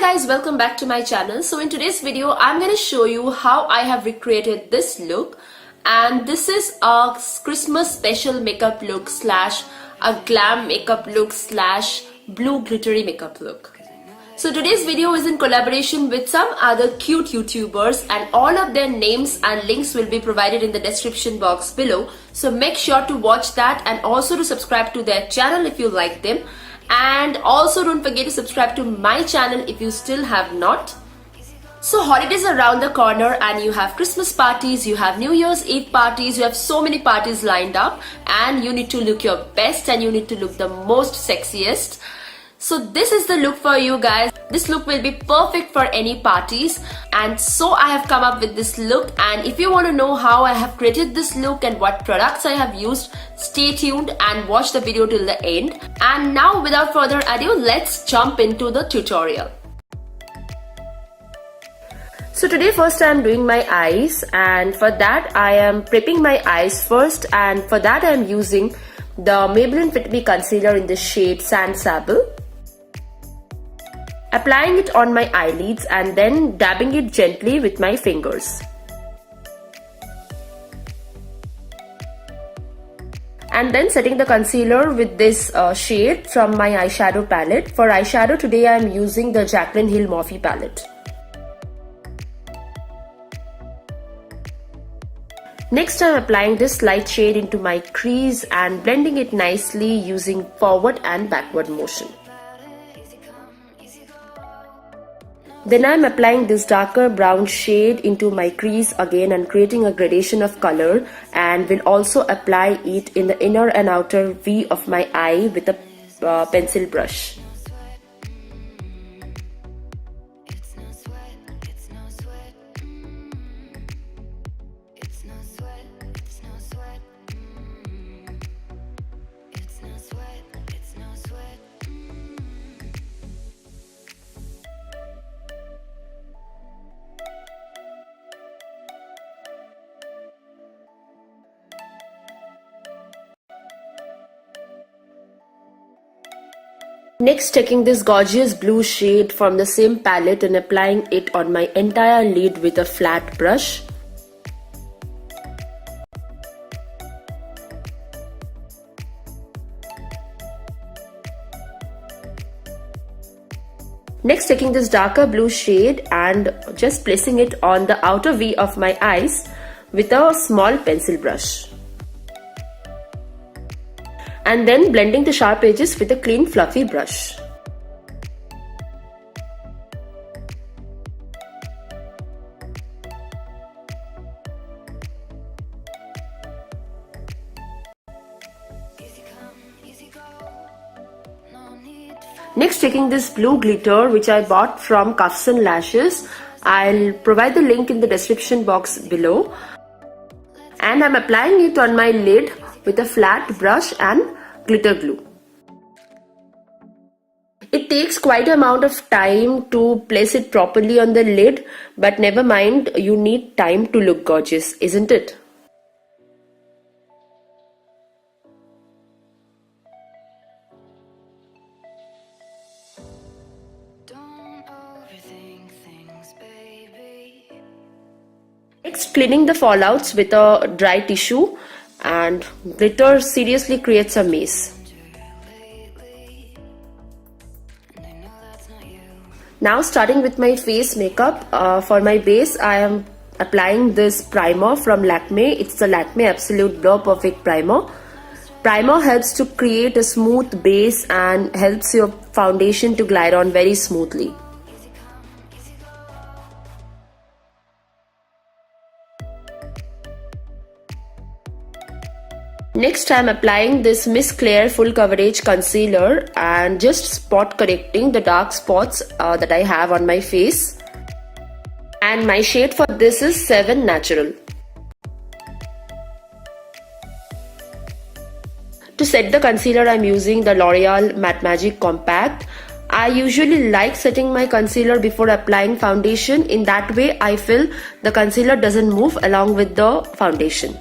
guys, welcome back to my channel. So in today's video I'm going to show you how I have recreated this look, and this is a Christmas special makeup look slash a glam makeup look slash blue glittery makeup look. So today's video is in collaboration with some other cute YouTubers, and all of their names and links will be provided in the description box below. So make sure to watch that and also to subscribe to their channel if you like them. And also don't forget to subscribe to my channel if you still have not. So holidays are around the corner and you have Christmas parties, you have New Year's Eve parties, you have so many parties lined up, and you need to look your best and you need to look the most sexiest. So this is the look for you guys. This look will be perfect for any parties, and so I have come up with this look. And if you want to know how I have created this look and what products I have used, stay tuned and watch the video till the end. And now without further ado, let's jump into the tutorial. So today first I am doing my eyes, and for that I am prepping my eyes first, and for that I am using the Maybelline Fit Me Concealer in the shade Sand Sable. Applying it on my eyelids and then dabbing it gently with my fingers. And then setting the concealer with this shade from my eyeshadow palette. For eyeshadow today I am using the Jaclyn Morphe palette. Next I am applying this light shade into my crease and blending it nicely using forward and backward motion. Then I am applying this darker brown shade into my crease again and creating a gradation of color, and will also apply it in the inner and outer V of my eye with a pencil brush. Next, taking this gorgeous blue shade from the same palette and applying it on my entire lid with a flat brush. Next, taking this darker blue shade and just placing it on the outer V of my eyes with a small pencil brush. And then blending the sharp edges with a clean fluffy brush. Next, taking this blue glitter which I bought from Cuffs and Lashes. I'll provide the link in the description box below. And I'm applying it on my lid with a flat brush and glitter glue. It takes quite an amount of time to place it properly on the lid, but never mind, you need time to look gorgeous, isn't it? Next, cleaning the fallouts with a dry tissue, and glitter seriously creates a mess. Now starting with my face makeup, for my base I am applying this primer from Lakme. It's the Lakme Absolute Blur Perfect Primer. Primer helps to create a smooth base and helps your foundation to glide on very smoothly. Next I am applying this Miss Claire Full Coverage Concealer and just spot correcting the dark spots that I have on my face. And my shade for this is 7 Natural. To set the concealer I am using the Loreal Matte Magic Compact. I usually like setting my concealer before applying foundation. In that way I feel the concealer doesn't move along with the foundation.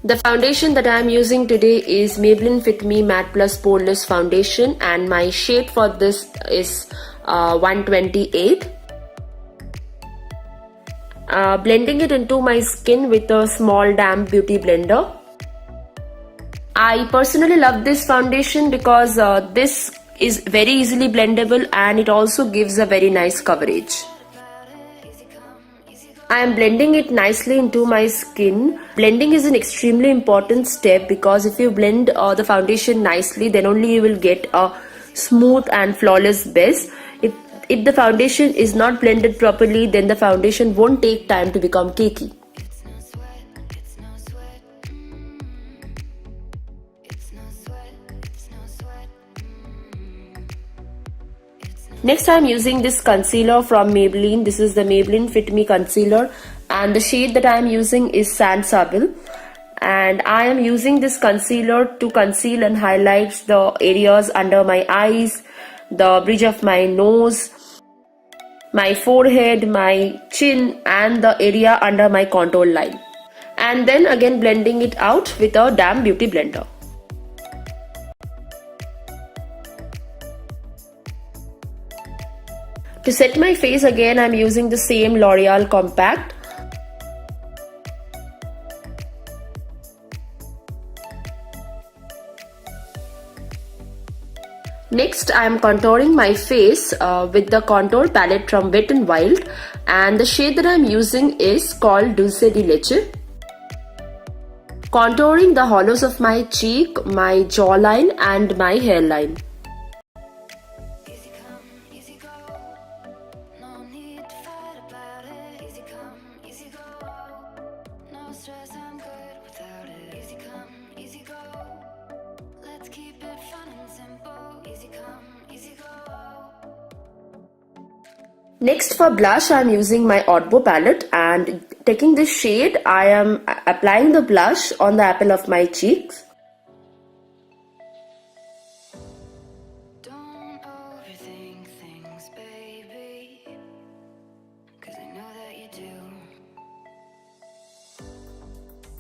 The foundation that I am using today is Maybelline Fit Me Matte Plus Poreless Foundation, and my shade for this is 128. Blending it into my skin with a small damp beauty blender. I personally love this foundation because this is very easily blendable and it also gives a very nice coverage. I am blending it nicely into my skin. Blending is an extremely important step because if you blend the foundation nicely, then only you will get a smooth and flawless base. If the foundation is not blended properly, then the foundation won't take time to become cakey. Next, I am using this concealer from Maybelline. This is the Maybelline Fit Me Concealer, and the shade that I am using is Sand Sable. And I am using this concealer to conceal and highlight the areas under my eyes, the bridge of my nose, my forehead, my chin, and the area under my contour line. And then again blending it out with a damp beauty blender. To set my face again, I am using the same L'Oreal Compact. Next, I am contouring my face with the contour palette from Wet n Wild, and the shade that I am using is called Dulce de Leche. Contouring the hollows of my cheek, my jawline, and my hairline. Next, for blush, I am using my Odbo palette, and taking this shade, I am applying the blush on the apple of my cheeks. Don't overthink things, baby, 'cause I know that you do.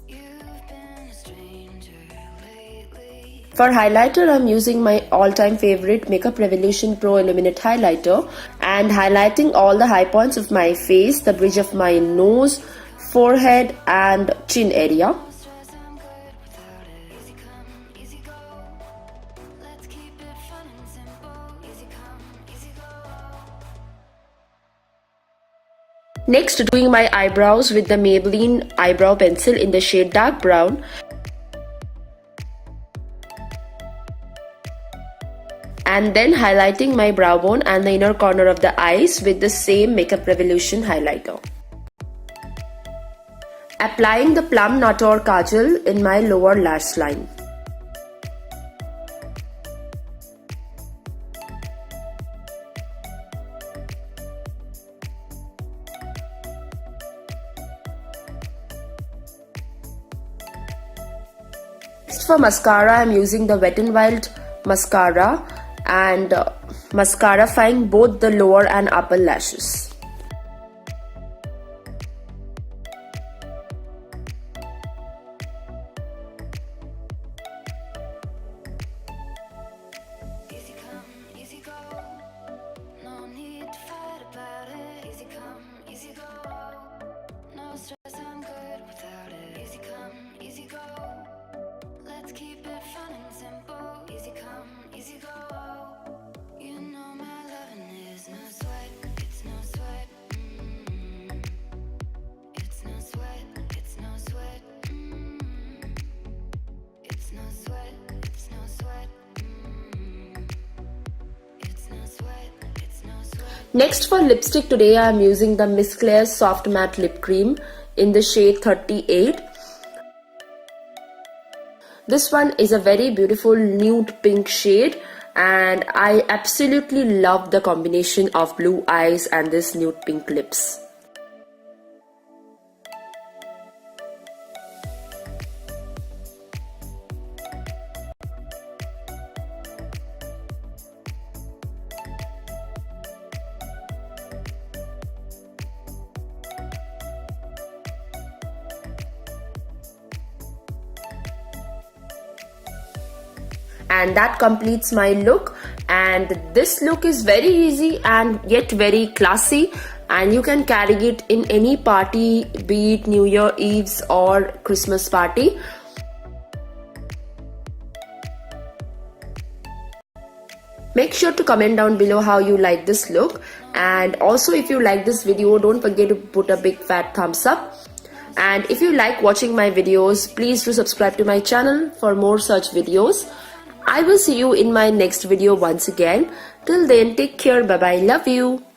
You've been a stranger lately. For highlighter, I am using my all-time favorite Makeup Revolution Pro Illuminate highlighter and highlighting all the high points of my face, the bridge of my nose, forehead, and chin area. Next, doing my eyebrows with the Maybelline Eyebrow pencil in the shade Dark Brown. And then highlighting my brow bone and the inner corner of the eyes with the same Makeup Revolution highlighter. Applying the Plum Natur Kajal in my lower lash line. Next, for mascara, I am using the Wet n Wild mascara and mascarifying both the lower and upper lashes. Easy come, easy go. No need to fight about it. Easy come, easy go. No stress, I'm good without it. Easy come, easy go. Let's keep it fun and simple. Easy come, easy go. You know my loving is no sweat. It's no sweat. It's no sweat. It's no sweat. It's no sweat. It's no sweat. Next, for lipstick today, I am using the Miss Claire's Soft Matte Lip Cream in the shade 38. This one is a very beautiful nude pink shade, and I absolutely love the combination of blue eyes and this nude pink lips. and that completes my look. And this look is very easy and yet very classy, and you can carry it in any party, be it New Year Eve's or Christmas party. Make sure to comment down below how you like this look, and also if you like this video, don't forget to put a big fat thumbs up. And if you like watching my videos, please do subscribe to my channel for more such videos. I will see you in my next video once again. Till then, take care. Bye bye. Love you.